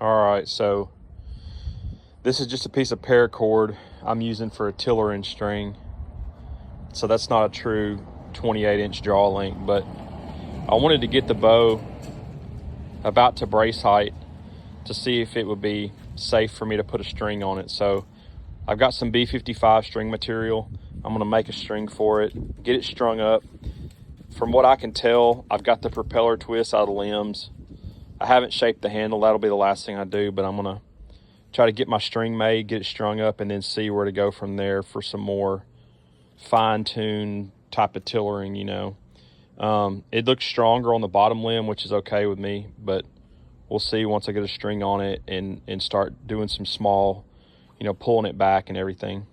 All right, so this is just a piece of paracord I'm using for a tiller and string. So that's not a true 28-inch jaw length, but I wanted to get the bow about to brace height to see if it would be safe for me to put a string on it. So I've got some B55 string material. I'm gonna make a string for it, get it strung up. From what I can tell, I've got the propeller twist out of the limbs. I haven't shaped the handle. That'll be the last thing I do, but I'm gonna try to get my string made, get it strung up, and then see where to go from there for some more fine-tuned type of tillering, you know. It looks stronger on the bottom limb, which is okay with me, but we'll see once I get a string on it and start doing some small, you know, pulling it back and everything.